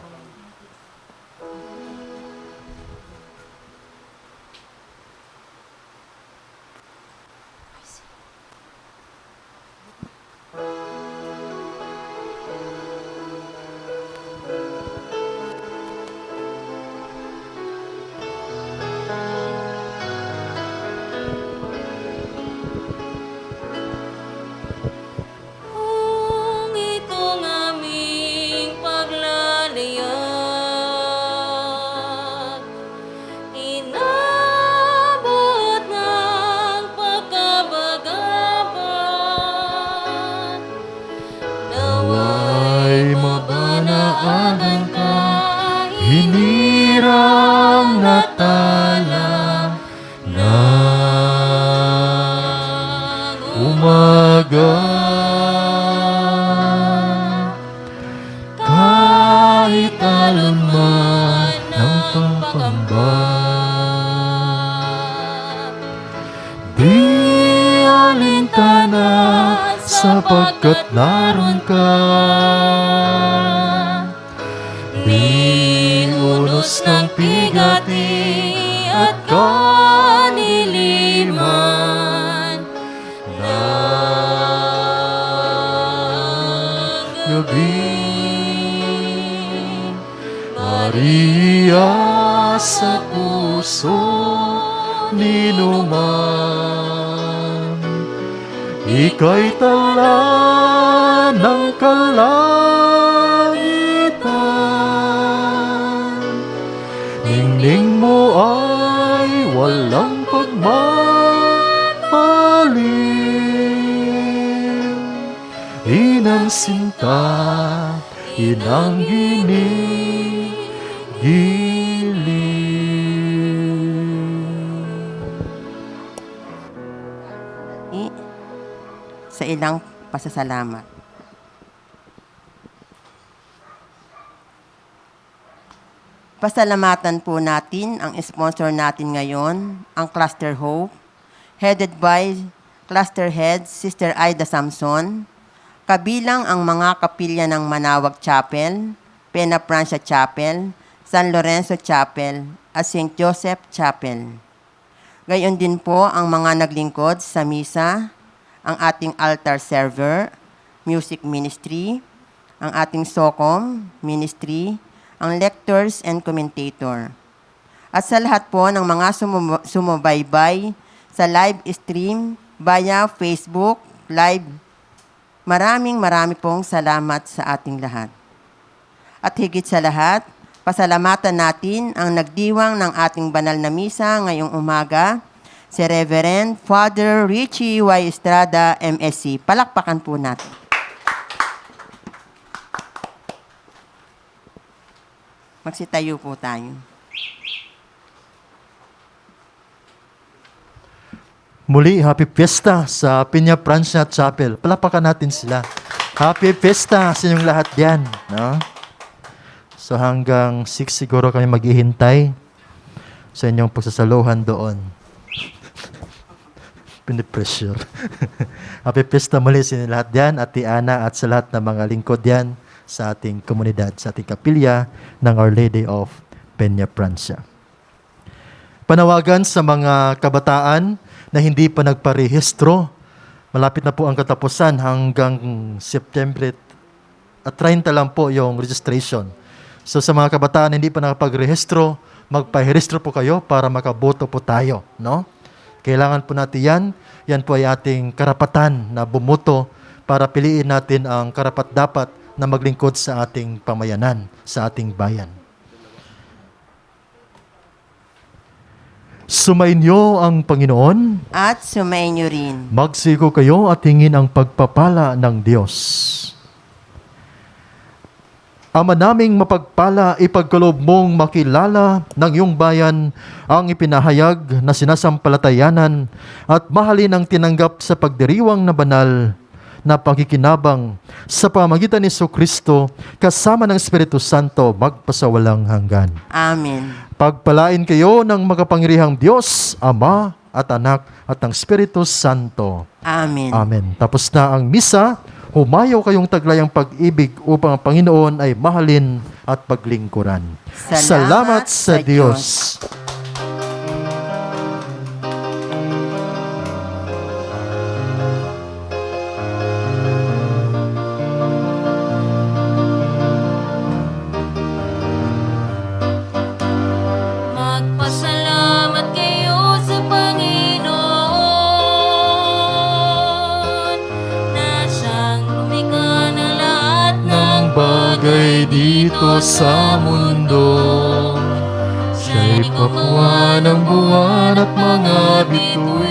Kung itong aming paglalayag, inabot ng pagkabagabat, nawa'y mabanaagan ka, Hinirang natala ng umaga. Kahit alon man ng pangamba, di alintana sapagkat naroon ka. Di unos ng pigati at kaniliman ng gabi. Maria sa puso ninuman, ika'y tala ng kalangitan. Ningning mo ay walang pagmamali, ng sinta, inang ginigiling. Sa ilang pasasalamat. Pasalamatan po natin ang sponsor natin ngayon, ang Cluster Hope, headed by Cluster Head Sister Aida Samson, kabilang ang mga kapilya ng Manawag Chapel, Pena Francia Chapel, San Lorenzo Chapel, at St. Joseph Chapel. Gayon din po ang mga naglingkod sa misa, ang ating altar server, music ministry, ang ating SOCOM ministry, ang lectors and commentator. At sa lahat po ng mga sumubaybay sa live stream via Facebook Live, marami pong salamat sa ating lahat. At higit sa lahat, pasalamatan natin ang nagdiwang ng ating banal na misa ngayong umaga, si Reverend Father Richie Y. Estrada, MSc. Palakpakan po natin. Magsitayo po tayo. Muli, happy fiesta sa Pena Francia Chapel. Palapakan natin sila. Happy fiesta sa inyong lahat yan. No? So hanggang 6 siguro kami maghihintay sa inyong pagsasaluhan doon. Pinipressure. Happy fiesta muli sa inyong lahat yan, Ate Ana, at sa lahat ng mga lingkod yan sa ating komunidad, sa ating kapilya ng Our Lady of Pena Francia. Panawagan sa mga kabataan na hindi pa nagparehistro. Malapit na po ang katapusan, hanggang September 30 lang po yung registration. So sa mga kabataan na hindi pa nakapagrehistro, magpahirehistro po kayo para makaboto po tayo. No? Kailangan po natin yan. Yan po ay ating karapatan na bumoto para piliin natin ang karapat-dapat na maglingkod sa ating pamayanan, sa ating bayan. Sumainyo ang Panginoon. At sumainyo rin. Magsiko kayo at hingin ang pagpapala ng Diyos. Ama naming mapagpala, ipagkaloob mong makilala ng iyong bayan ang ipinahayag na sinasampalatayanan at mahalin ang tinanggap sa pagdiriwang na banal na pakikinabang sa pamagitan ni Jesucristo kasama ng Espiritu Santo magpasawalang hanggan. Amen. Pagpalain kayo ng makapangyarihang Diyos, Ama at Anak at ng Espiritu Santo. Amen. Amen. Tapos na ang misa. Humayaw kayong taglayang pag-ibig upang ang Panginoon ay mahalin at paglingkuran. Salamat sa Diyos. Magpasalamat kayo sa Panginoon na siyang lumikha ng lahat ng Bagay dito sa mundo, siya'y pakuha ng buwan at mga bituin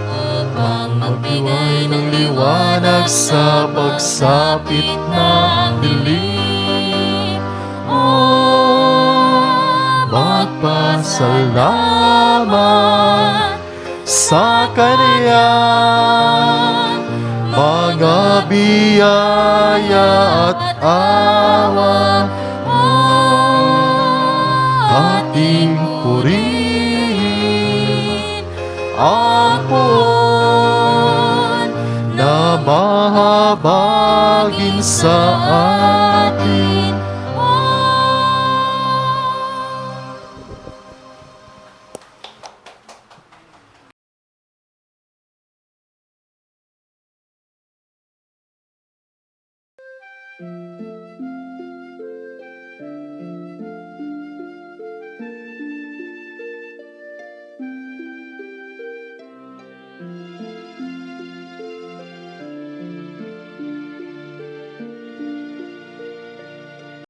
upang magbigay ng liwanag sa pagsapit ng dilim. Magpasalamat sa Kaniyang mga biyaya at awa. Ating purihin ang puon na mahabagin sa atin.